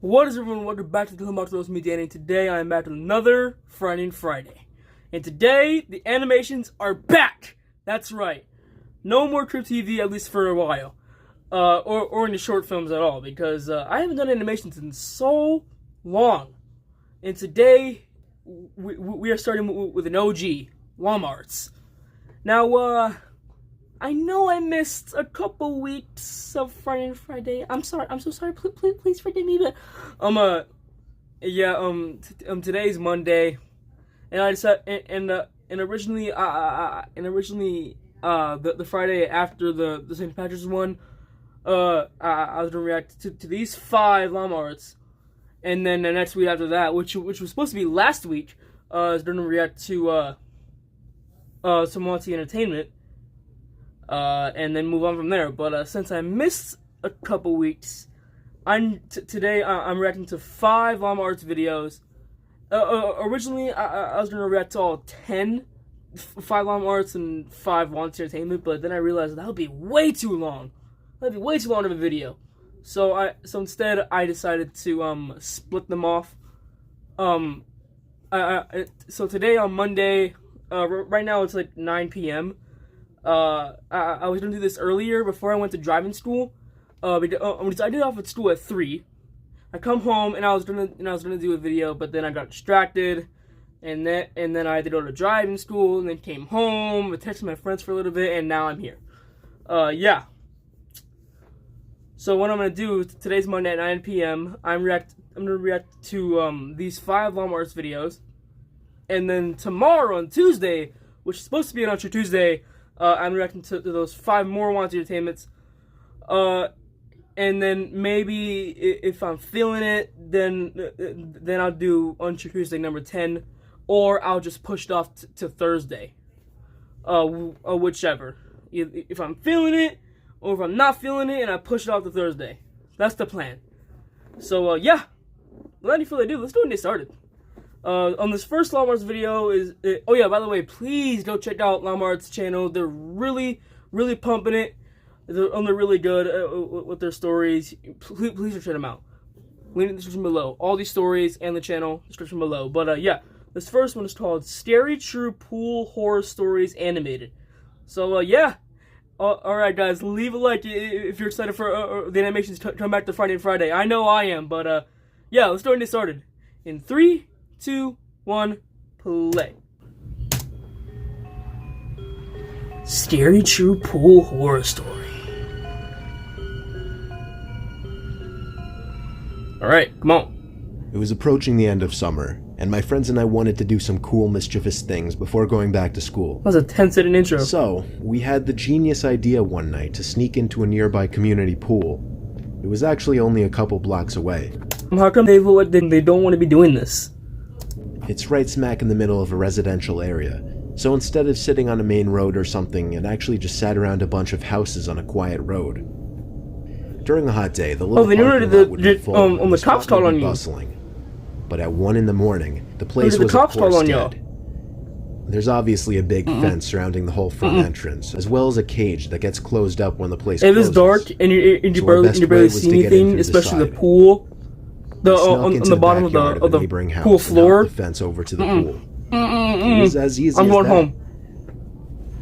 What is everyone? Welcome back to the Hillbox Rose Media, and today I am back with another Friday. And today, the animations are back! That's right. No more Trip TV, at least for a while. Or any short films at all, because I haven't done animations in so long. And today, we are starting with an OG, Walmarts. Now, I know I missed a couple weeks of Friday. I'm sorry. I'm so sorry. Please forgive me. But today's Monday, and I decided, and originally, the Friday after the St. Patrick's one, I was gonna react to these 5 Walmarts, and then the next week after that, which was supposed to be last week, I was gonna react to some Monty Entertainment. And then move on from there. But since I missed a couple weeks, today I'm reacting to 5 Walmarts videos. Originally I was gonna react to all 5 Walmarts and 5 Monty Entertainment, but then I realized that would be way too long. That'd be way too long of a video. So instead I decided to split them off. So today on Monday, right now it's like 9 p.m. I was gonna do this earlier before I went to driving school. Because I did off at school at 3. I come home and I was gonna do a video, but then I got distracted, and then I had to go to driving school, and then came home, I texted my friends for a little bit, and now I'm here. Yeah. So what I'm gonna do, today's Monday at 9 p.m. I'm gonna react to these 5 Walmarts videos, and then tomorrow on Tuesday, which is supposed to be an Ultra Tuesday, I'm reacting to those 5 more Monty Entertainments. And then maybe if I'm feeling it, then I'll do Ultra Tuesday number 10, or I'll just push it off to Thursday. Whichever. If I'm feeling it, or if I'm not feeling it, and I push it off to Thursday. That's the plan. So yeah, without any further ado, let's go and get started. On this first Walmart's video oh yeah, by the way, please go check out Walmart's channel. They're really pumping it. They're really good with their stories. Please check them out. Link in the description below. All these stories and the channel description below. But yeah, this first one is called Scary True Pool Horror Stories Animated. So yeah, alright guys, leave a like if you're excited for the animations to come back to Friday. I know I am, but yeah, let's go and get started. In 3, 2, 1, play. Scary True Pool Horror Story. Alright, come on. It was approaching the end of summer, and my friends and I wanted to do some cool, mischievous things before going back to school. That was a 10-second intro. So, we had the genius idea one night to sneak into a nearby community pool. It was actually only a couple blocks away. How come they don't want to be doing this? It's right smack in the middle of a residential area, so instead of sitting on a main road or something, it actually just sat around a bunch of houses on a quiet road. During a hot day, the little parking lot would be full and the cops spot called would on be you. bustling. But at 1 in the morning, the place the was cops of course called on dead. There's obviously a big fence surrounding the whole front entrance, as well as a cage that gets closed up when the place If closes. it's dark and you So our best barely way was see to get in anything, through the especially the side. pool, Snuck on into the bottom backyard of the neighboring house pool and floor. hopped the fence over to the pool. It was as easy I'm as going that. home.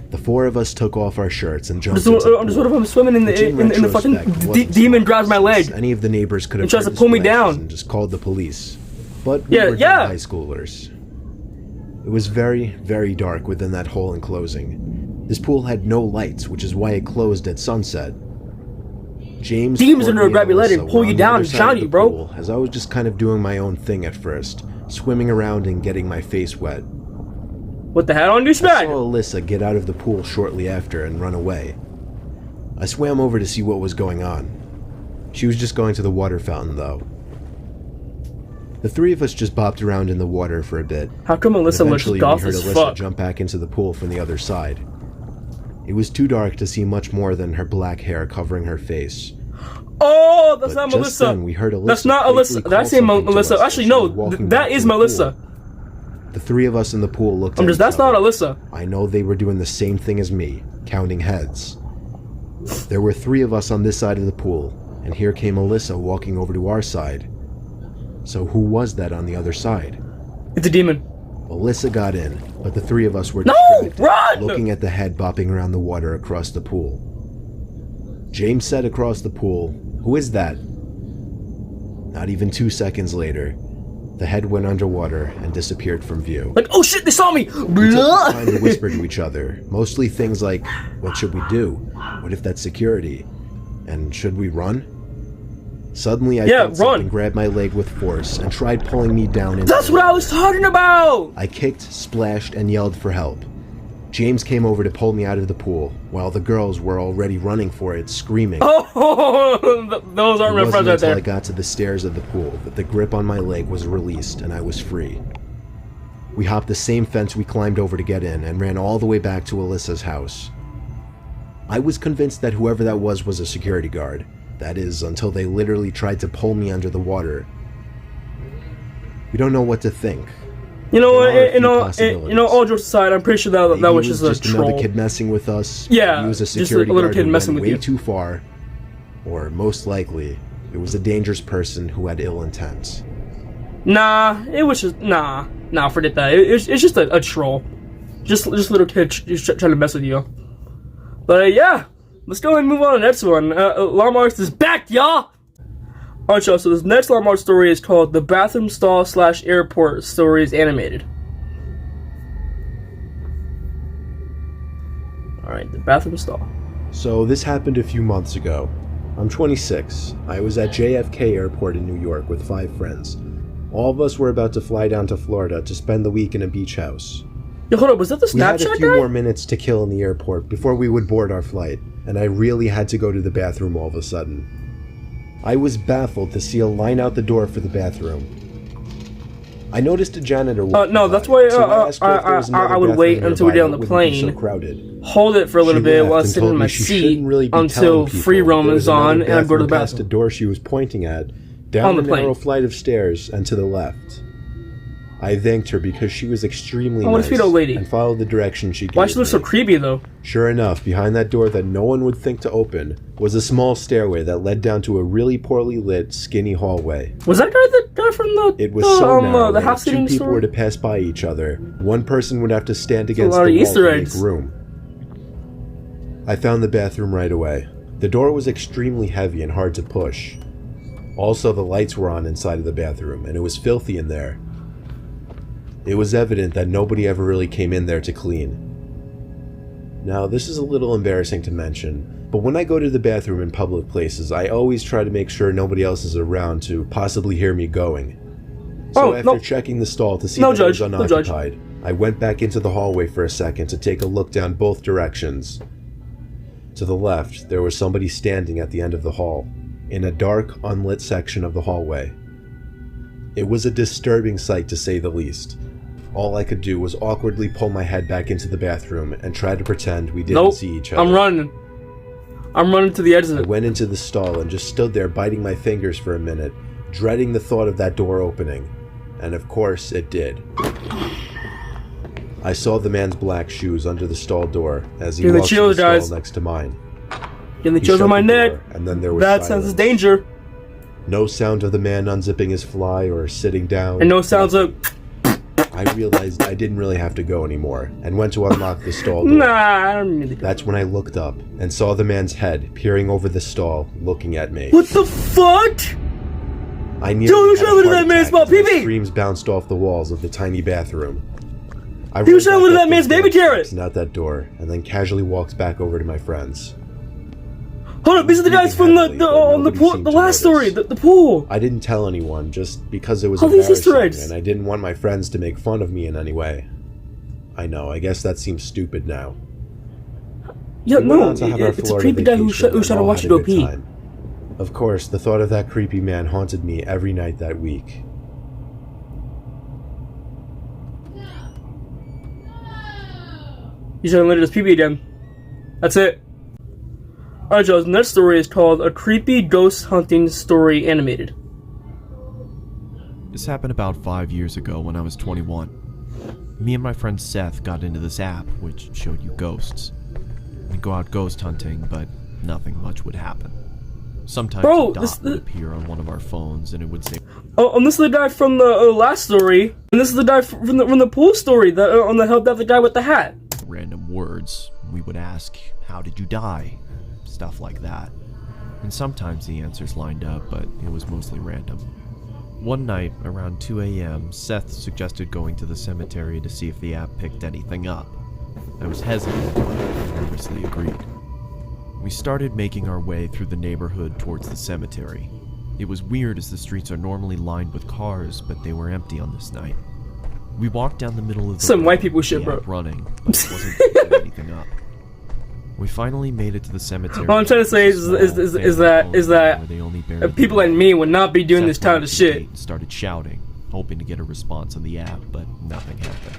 The 4 of us took off our shirts and jumped Just into the what pool. if I'm swimming in the fucking retrospect, wasn't demon smart, grabs my since leg. Any of the neighbors could have and tries to heard pull me his flashes down. and just called the police. But we Yeah, were yeah. high schoolers. It was very dark within that whole enclosing. This pool had no lights, which is why it closed at sunset. James Demons are Courtney, gonna grab your leg Alyssa and pull were you on the down other and side drown of you, the bro. pool, as I was just kind of doing my own thing at first, swimming around and getting my face wet. What the hell on your I saw bag? Alyssa get out of the pool shortly after and run away. I swam over to see what was going on. She was just going to the water fountain, though. The 3 of us just bopped around in the water for a bit. How come Alyssa looks Eventually, we goth heard as Alyssa fuck? jump back into the pool from the other side. It was too dark to see much more than her black hair covering her face. Oh, that's But not just then, Melissa. we heard Alyssa That's not playfully Alyssa. call Did I say something to Melissa? us Actually, as she no. was walking That back is to the Melissa. pool. The 3 of us in the pool looked at each That's not other. Alyssa. I know they were doing the same thing as me, counting heads. There were 3 of us on this side of the pool, and here came Alyssa walking over to our side. So who was that on the other side? It's a demon. Alyssa got in, but the three of us were No! distracted, Run! looking at the head bopping around the water across the pool. James said across the pool, "Who is that?" Not even 2 seconds later, the head went underwater and disappeared from view. Like, oh shit, they saw me! We took the time to whisper to each other, mostly things like, what should we do? What if that's security? And should we run? Suddenly I felt something grab my leg with force and tried pulling me down into That's the what I water. was talking about! I kicked, splashed, and yelled for help. James came over to pull me out of the pool, while the girls were already running for it, screaming. Oh, those aren't my friends It wasn't right until there. I got to the stairs of the pool that the grip on my leg was released and I was free. We hopped the same fence we climbed over to get in and ran all the way back to Alyssa's house. I was convinced that whoever that was a security guard. That is, until they literally tried to pull me under the water. We don't know what to think. You know There are a what? few All jokes aside, I'm pretty sure that Maybe was he just a another troll. kid messing with us. Yeah, he was a just a security little guard kid who messing went with way you. too far, or most likely, it was a dangerous person who had ill intent. Nah, it was just nah. Forget that. It's just a troll. Just little kid just trying to mess with you. But yeah, let's go and move on to the next one. Lamar's is back, y'all. Alright, y'all. So this next Lamar story is called "The Bathroom Stall / Airport Stories Animated." Alright, the bathroom stall. So this happened a few months ago. I'm 26. I was at JFK Airport in New York with 5 friends. All of us were about to fly down to Florida to spend the week in a beach house. Yo, hold up, was that the We had a Snapchat few guy? more minutes to kill in the airport before we would board our flight, and I really had to go to the bathroom all of a sudden. I was baffled to see a line out the door for the bathroom. I noticed a janitor walking no, by, that's why so I asked her if there was another I would wait bathroom until we nearby get on that the wouldn't be plane. So crowded. Hold it for a little She bit laughed while I and sit told in me my she seat shouldn't really be until telling people free roam there is was another on and I go to the bathroom past the bathroom. door she was pointing at, On down the the plane. narrow flight of stairs and to the left. I thanked her because she was extremely Oh, what a nice sweet old lady. and followed the direction she gave Why she look so me. creepy though? Sure enough, behind that door that no one would think to open was a small stairway that led down to a really poorly lit, skinny hallway. Was that the guy from the It was so narrow the that house if 2 sitting people store? were to pass by each other, one person would have to stand against lot the of wall Easter to make eggs. room. I found the bathroom right away. The door was extremely heavy and hard to push. Also, the lights were on inside of the bathroom, and it was filthy in there. It was evident that nobody ever really came in there to clean. Now, this is a little embarrassing to mention, but when I go to the bathroom in public places, I always try to make sure nobody else is around to possibly hear me going. So after checking the stall to see that it was unoccupied, I went back into the hallway for a second to take a look down both directions. To the left, there was somebody standing at the end of the hall, in a dark, unlit section of the hallway. It was a disturbing sight to say the least. All I could do was awkwardly pull my head back into the bathroom and try to pretend we didn't see each other. I'm running. I'm running to the I exit. went into the stall and just stood there biting my fingers for a minute, dreading the thought of that door opening. And of course, it did. I saw the man's black shoes under the stall door as he You're the walked to chills, the stall guys. next to mine. Getting the He chills shut on my the neck. door, and then there was That silence. senses danger. No sound of the man unzipping his fly or sitting down. And no sounds of I realized I didn't really have to go anymore, and went to unlock the stall door. nah, I don't really. That's when I looked up and saw the man's head peering over the stall, looking at me. What the fuck? I nearly Joe, you had a trying to look at heart that man's attack small as my pee-pee? screams bounced off the walls of the tiny bathroom. I He was ran trying to back look at up that man's those baby steps carrot. and out that door, and then casually walked back over to my friends. Hold up, these are the guys from Heavily, but on the nobody pool, seemed the to last notice. story, the pool. I didn't tell anyone just because it was All these Easter embarrassing, eggs. and I didn't want my friends to make fun of me in any way. I know, I guess that seems stupid now. Yeah, We went no, on to have our it's a Florida creepy guy who's vacation trying to and watch you all go had a good pee. time. Of course, the thought of that creepy man haunted me every night that week. He's trying to let us pee again. That's it. Alright, Joe, the next story is called A Creepy Ghost Hunting Story Animated. This happened about 5 years ago when I was 21. Me and my friend Seth got into this app which showed you ghosts. We'd go out ghost hunting, but nothing much would happen. Sometimes Bro, a dot would appear on one of our phones, and it would say, Oh, and this is the guy from the last story, and this is the guy from the pool story that on the help out the guy with the hat. random words. We would ask, "How did you die?" Stuff like that. And sometimes the answers lined up, but it was mostly random. One night, around 2 a.m., Seth suggested going to the cemetery to see if the app picked anything up. I was hesitant, but nervously agreed. We started making our way through the neighborhood towards the cemetery. It was weird as the streets are normally lined with cars, but they were empty on this night. We walked down the middle of the Some road, white people shit, the bro. app running, but it wasn't picking anything up. We finally made it to the cemetery. All I'm trying to say is that people like me would not be doing this kind of shit. Started shouting, hoping to get a response on the app, but nothing happened.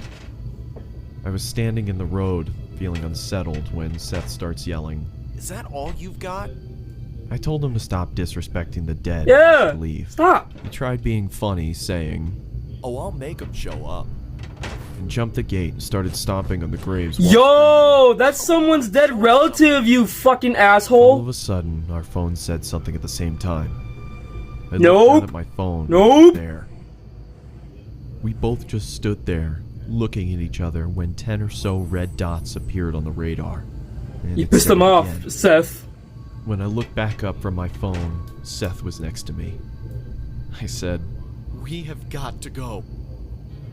I was standing in the road, feeling unsettled, when Seth starts yelling, "Is that all you've got?" I told him to stop disrespecting the dead Yeah, and leave. stop. He tried being funny, saying, "Oh, I'll make them show up," and jumped the gate and started stomping on the graves. Yo, that's someone's dead relative, you fucking All asshole. of a sudden, our phone said something at the same time. I Nope. looked down at my phone. Nope. There. We both just stood there, looking at each other, when 10 or so red dots appeared on the radar. And You it pissed said him it off, again. Seth. When I looked back up from my phone, Seth was next to me. I said, "We have got to go."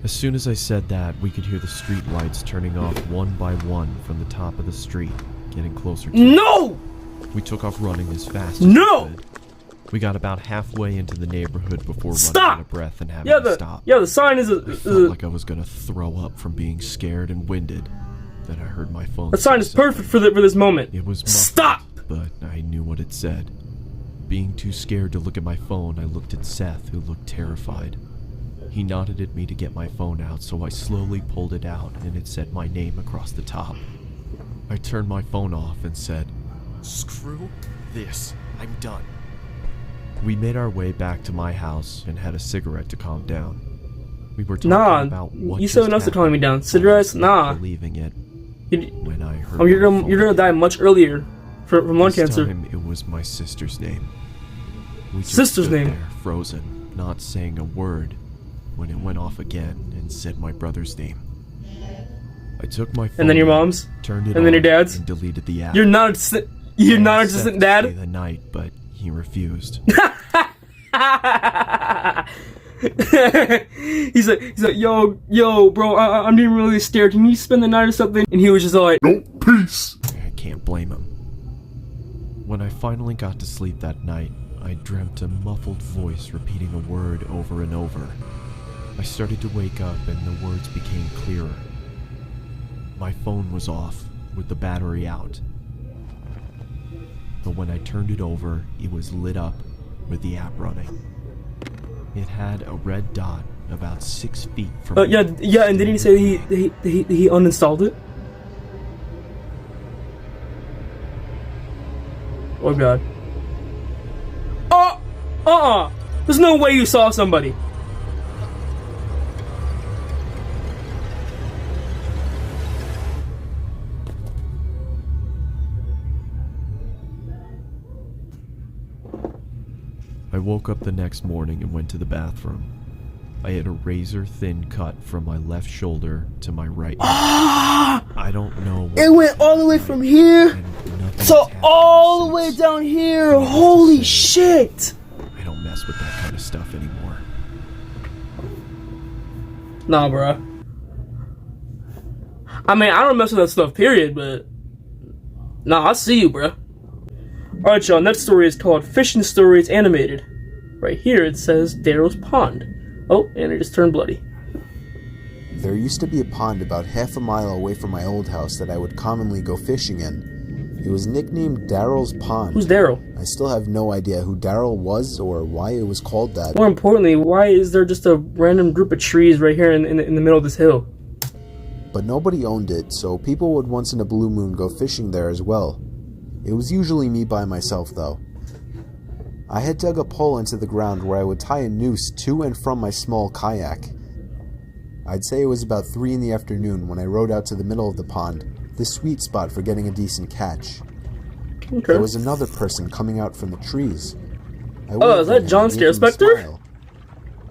As soon as I said that, we could hear the street lights turning off one by one from the top of the street, getting closer to us. No! We took off running as fast as No! we could. We got about halfway into the neighborhood before Stop! running out of breath and having to stop. The sign is I felt like I was gonna throw up from being scared and winded. Then I heard my phone. the sign say is perfect for this moment. It was muffled, Stop! but I knew what it said. Being too scared to look at my phone, I looked at Seth, who looked terrified. He nodded at me to get my phone out, so I slowly pulled it out, and it said my name across the top. I turned my phone off and said, "Screw this, I'm done." We made our way back to my house and had a cigarette to calm down. We were talking about what you said enough to calm me down. Cigarettes, nah. Believing it when I heard. Oh, you're gonna die much earlier from lung This cancer. time it was my sister's name. We just Sister's stood name? there, frozen, not saying a word, when it went off again and said my brother's name. I took my phone, And then your mom's, turned it and then your on, dad's. and deleted the app. You're not a I non-existent asked Seth to dad. stay the night, but he refused. he's like, yo, bro, I'm getting really scared. Can you spend the night or something? And he was just all like, No, peace. I can't blame him. When I finally got to sleep that night, I dreamt a muffled voice repeating a word over and over. I started to wake up and the words became clearer. My phone was off, with the battery out. But when I turned it over, it was lit up with the app running. It had a red dot about 6 feet from me. yeah, and didn't he say he uninstalled it? Oh god. Oh, there's no way you saw somebody. I woke up the next morning and went to the bathroom. I had a razor-thin cut from my left shoulder to my right. I don't know what It went all the way from here to all the way down here. Holy shit! I don't mess with that kind of stuff anymore. Nah, bruh. I mean, I don't mess with that stuff, period, but... Nah, I see you, bruh. Alright, y'all, next story is called Fishing Stories Animated. Right here it says Daryl's Pond. Oh, and it just turned bloody. There used to be a pond about half a mile away from my old house that I would commonly go fishing in. It was nicknamed Daryl's Pond. Who's Daryl? I still have no idea who Daryl was or why it was called that. More importantly, why is there just a random group of trees right here in the middle of this hill? But nobody owned it, so people would once in a blue moon go fishing there as well. It was usually me by myself, though. I had dug a pole into the ground where I would tie a noose to and from my small kayak. I'd say it was about 3 in the afternoon when I rowed out to the middle of the pond, the sweet spot for getting a decent catch. Okay. There was another person coming out from the trees. I Oh, waved is at that him John and gave him a Scarespectre? smile.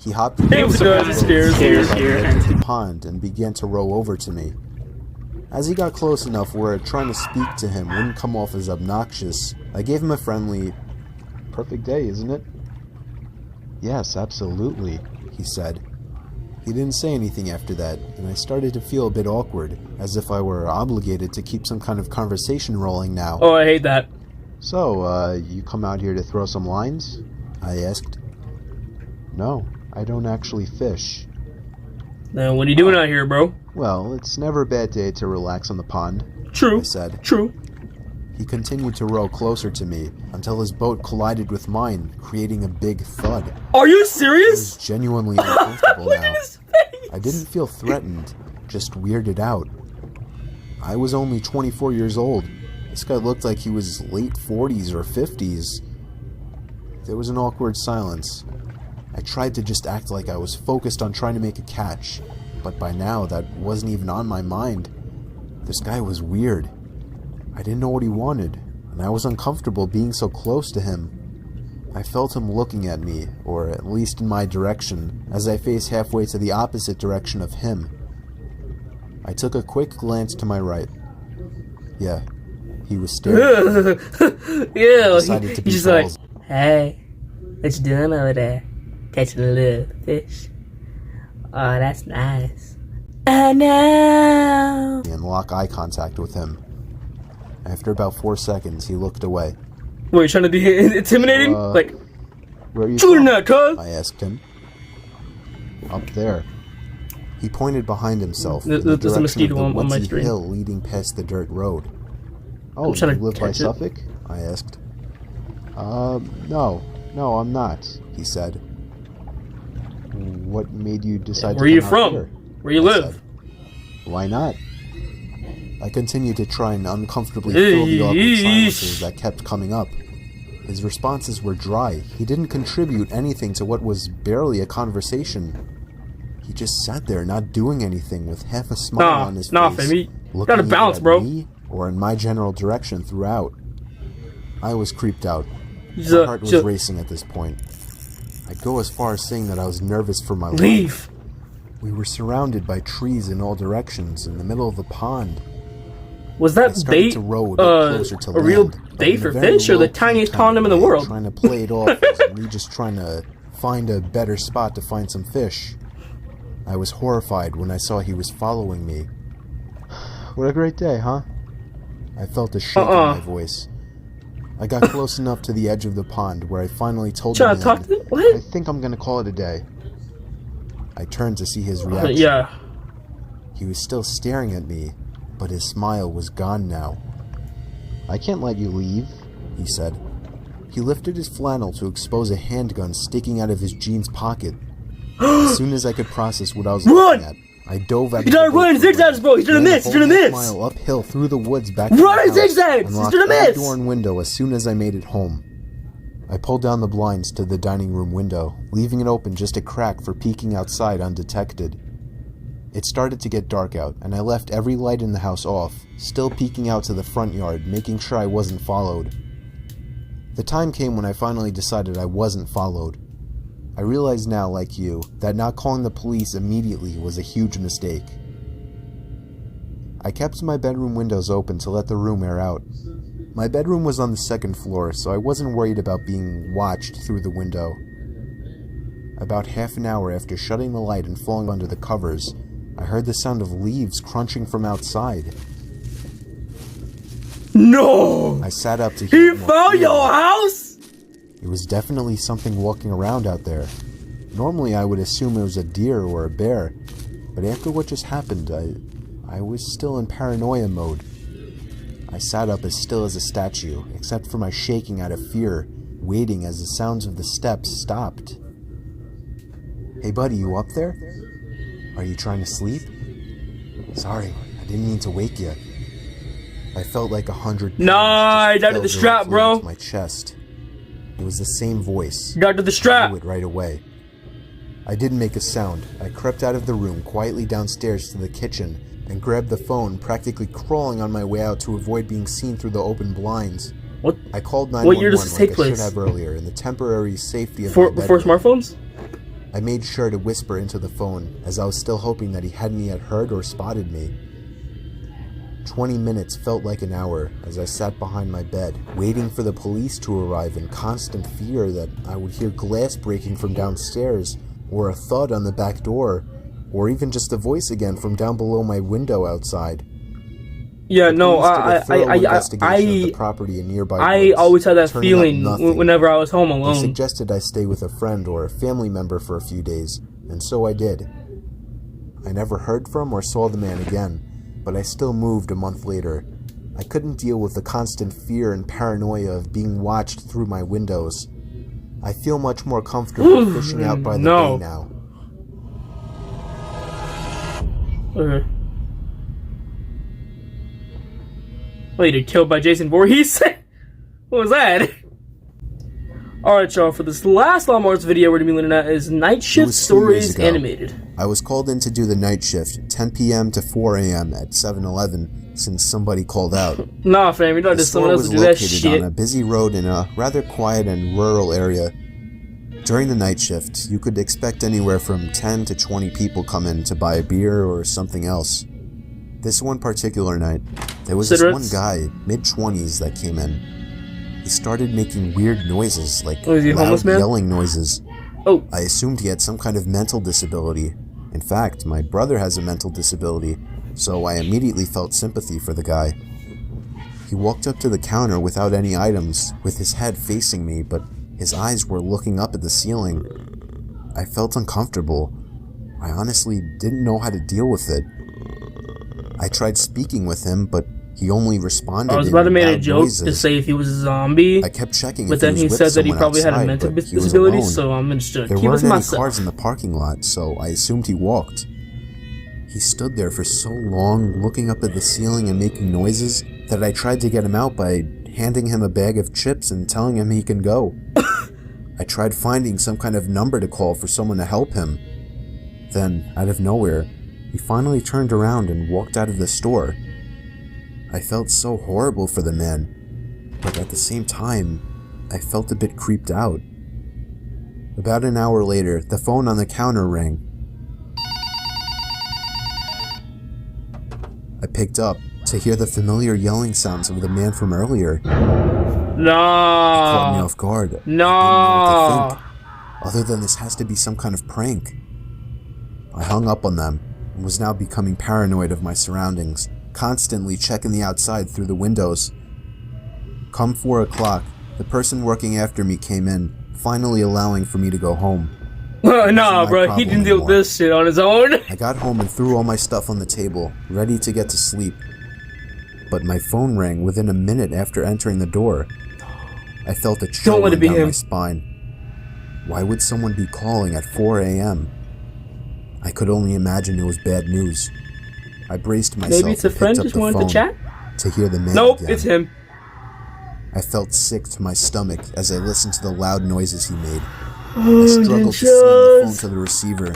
He hopped Hey, what's across good? the Scares, boat scares. by the edge of the pond and began to row over to me. As he got close enough where trying to speak to him wouldn't come off as obnoxious, I gave him a friendly, "Perfect day, isn't it?" "Yes, absolutely," he said. He didn't say anything after that, and I started to feel a bit awkward, as if I were obligated to keep some kind of conversation rolling now. Oh, I hate that. "So, you come out here to throw some lines?" I asked. "No, I don't actually fish." Then what are you doing out here, bro? "Well, it's never a bad day to relax on the pond," True. I said. True. He continued to row closer to me until his boat collided with mine, creating a big thud. Are you I was serious? genuinely uncomfortable Look now. at his face. I didn't feel threatened, just weirded out. I was only 24 years old. This guy looked like he was late 40s or 50s. There was an awkward silence. I tried to just act like I was focused on trying to make a catch, but by now that wasn't even on my mind. This guy was weird. I didn't know what he wanted, and I was uncomfortable being so close to him. I felt him looking at me, or at least in my direction, as I faced halfway to the opposite direction of him. I took a quick glance to my right. Yeah, he was staring. Yeah, Decided to be he's just like, balls. hey, what you doing over there? Catching a little fish. Oh, that's nice. Oh no. And lock eye contact with him. After about 4 seconds, he looked away. What, you trying to be intimidating? Like, "Where are you shooting from?" that, cuz. I asked him. "Up there." He pointed behind himself in the There's a direction mosquito of the on my woodsy stream. hill leading past the dirt road. "Oh, trying you to live by catch it. Suffolk?" I asked. No, I'm not," he said. "What made you decide Where to are you come out from? here?" Where you I live? said. "Why not?" I continued to try and uncomfortably fill the awkward silences that kept coming up. His responses were dry. He didn't contribute anything to what was barely a conversation. He just sat there not doing anything with half a smile on his face, fam, you looking gotta either bounce, at bro. me or in my general direction throughout. I was creeped out. He's My heart was just racing at this point. I'd go as far as saying that I was nervous for my life. leave. We were surrounded by trees in all directions in the middle of the pond. Was I that started bait to row a bit closer to a real land, but bait in a for very fish or the low-key tiniest kind of condom in the way, world? Trying to play it off as me just trying to find a better spot to find some fish. I was horrified when I saw he was following me. "What a great day, huh?" I felt a shake in my voice. I got close enough to the edge of the pond where I finally told Trying him to talk to them? "I What? think I'm gonna call it a day." I turned to see his reaction. Yeah. He was still staring at me, but his smile was gone now. "I can't let you leave," he said. He lifted his flannel to expose a handgun sticking out of his jeans pocket. As soon as I could process what I was Run! looking at, I dove out. He's not running zigzags, bro. He's gonna miss. He's gonna miss. Mile uphill through the woods back. Run to in the house, zigzags! He's unlocked gonna every miss. door and window as soon as I made it home. I pulled down the blinds to the dining room window, leaving it open just a crack for peeking outside undetected. It started to get dark out, and I left every light in the house off, still peeking out to the front yard, making sure I wasn't followed. The time came when I finally decided I wasn't followed. I realize now, like you, that not calling the police immediately was a huge mistake. I kept my bedroom windows open to let the room air out. My bedroom was on the second floor, so I wasn't worried about being watched through the window. About half an hour after shutting the light and falling under the covers, I heard the sound of leaves crunching from outside. No! I sat up to He hear more found clearly. your house? It was definitely something walking around out there. Normally I would assume it was a deer or a bear, but after what just happened, I was still in paranoia mode. I sat up as still as a statue, except for my shaking out of fear, waiting as the sounds of the steps stopped. "Hey buddy, you up there? Are you trying to sleep? Sorry, I didn't mean to wake you." I felt like 100 pounds Nah, just down to fell the strap, directly bro. into my chest. It was the same voice. Got to the I strap. knew it right away. I didn't make a sound. I crept out of the room, quietly downstairs to the kitchen, and grabbed the phone, practically crawling on my way out to avoid being seen through the open blinds. What? I called 911 What year does this like take I should place? have earlier in the temporary safety of my Before bedroom. smartphones? I made sure to whisper into the phone as I was still hoping that he hadn't yet heard or spotted me. 20 minutes felt like an hour as I sat behind my bed, waiting for the police to arrive in constant fear that I would hear glass breaking from downstairs, or a thud on the back door, or even just a voice again from down below my window outside. Yeah, The no, police did a thorough investigation of the I property in nearby I woods, always had that turning up feeling nothing. whenever I was home They alone. suggested I stay with a friend or a family member for a few days, and so I did. I never heard from or saw the man again, but I still moved a month later. I couldn't deal with the constant fear and paranoia of being watched through my windows. I feel much more comfortable fishing out by the No. bay now. Okay. Wait, you're killed by Jason Voorhees? What was that? Alright, y'all, for this last Lawnmowers video we're going to be looking at is Night Shift was 2 years Stories ago. Animated. I was called in to do the night shift, 10 p.m. to 4 a.m. at 7-Eleven, since somebody called out. Nah, fam, you know, The there's store someone else was to do that located shit. on a busy road in a rather quiet and rural area. During the night shift, you could expect anywhere from 10 to 20 people come in to buy a beer or something else. This one particular night, there was this one Cigarettes? guy, mid-20s, that came in. He started making weird noises, like Oh, is he a loud homeless man? yelling noises. Oh, I assumed he had some kind of mental disability. In fact, my brother has a mental disability, so I immediately felt sympathy for the guy. He walked up to the counter without any items, with his head facing me, but his eyes were looking up at the ceiling. I felt uncomfortable. I honestly didn't know how to deal with it. I tried speaking with him, but he only responded I was in about to make a loud joke noises. to say if he was a zombie, I kept checking but if then he he was said with that he someone probably had a outside, mental but he was disability, alone. so I'm just gonna There keep it weren't to any myself. cars in the parking lot, so I assumed he walked. He stood there for so long, looking up at the ceiling and making noises, that I tried to get him out by handing him a bag of chips and telling him he can go. I tried finding some kind of number to call for someone to help him. Then, out of nowhere, he finally turned around and walked out of the store. I felt so horrible for the man, but at the same time, I felt a bit creeped out. About an hour later, the phone on the counter rang. I picked up to hear the familiar yelling sounds of the man from earlier. Caught me No, off guard. I didn't know what to no. think. Other than this has to be some kind of prank. I hung up on them and was now becoming paranoid of my surroundings, constantly checking the outside through the windows. Come 4 o'clock, the person working after me came in, finally allowing for me to go home. Nah, my bro, he problem didn't deal with anymore. this shit on his own. I got home and threw all my stuff on the table, ready to get to sleep. But my phone rang within a minute after entering the door. I felt a chill Don't let it run be down him. my spine. Why would someone be calling at 4 a.m.? I could only imagine it was bad news. I braced myself Maybe it's a and friend picked up just the wanted phone to chat? to hear the man Nope, again. it's him. I felt sick to my stomach as I listened to the loud noises he made. I Oh, struggled to send the phone to the receiver.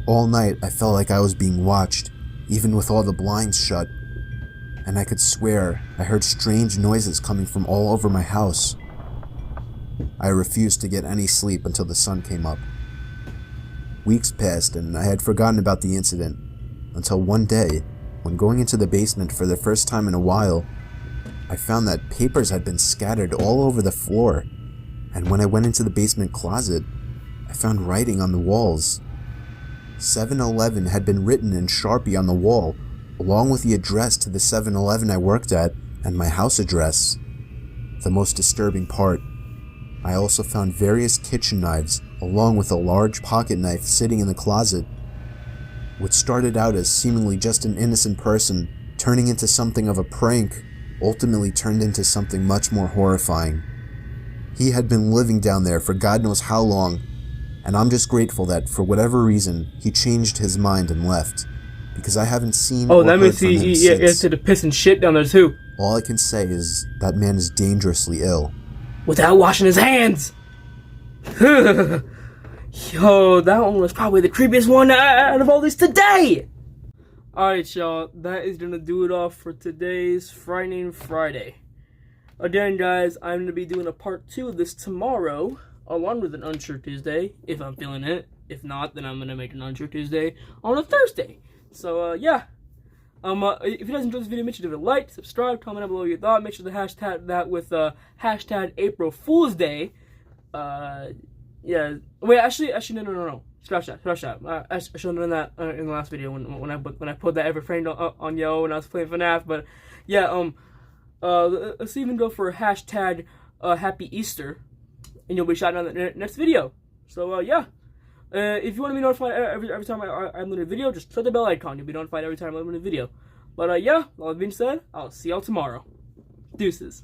All night, I felt like I was being watched, even with all the blinds shut. And I could swear I heard strange noises coming from all over my house. I refused to get any sleep until the sun came up. Weeks passed and I had forgotten about the incident, until one day, when going into the basement for the first time in a while, I found that papers had been scattered all over the floor, and when I went into the basement closet, I found writing on the walls. 7-Eleven had been written in Sharpie on the wall, along with the address to the 7-Eleven I worked at and my house address. The most disturbing part, I also found various kitchen knives, along with a large pocket knife sitting in the closet. What started out as seemingly just an innocent person turning into something of a prank ultimately turned into something much more horrifying. He had been living down there for God knows how long, and I'm just grateful that, for whatever reason, he changed his mind and left, because I haven't seen Oh, or that heard means from him he since. to the piss and shit down there too. All I can say is that man is dangerously ill. Without washing his hands. Yo, that one was probably the creepiest one out of all these today. Alright, y'all, that is gonna do it all for today's Frightening Friday. Again, guys, I'm going to be doing a part 2 of this tomorrow, along with an Unsure Tuesday, if I'm feeling it. If not, then I'm going to make an Unsure Tuesday on a Thursday. So, yeah. If you guys enjoyed this video, make sure to give it a like, subscribe, comment down below your thought. Make sure to hashtag that with hashtag April Fool's Day. Yeah. Wait, actually, no. Scratch that. I should have done that in the last video when I put that ever framed on Yo when I was playing FNAF. But yeah, let's even go for hashtag Happy Easter, and you'll be shouting on the next video. So yeah. If you want to be notified every time I upload a video, just click the bell icon. You'll be notified every time I upload a video. But yeah, all that being said, I'll see y'all tomorrow. Deuces.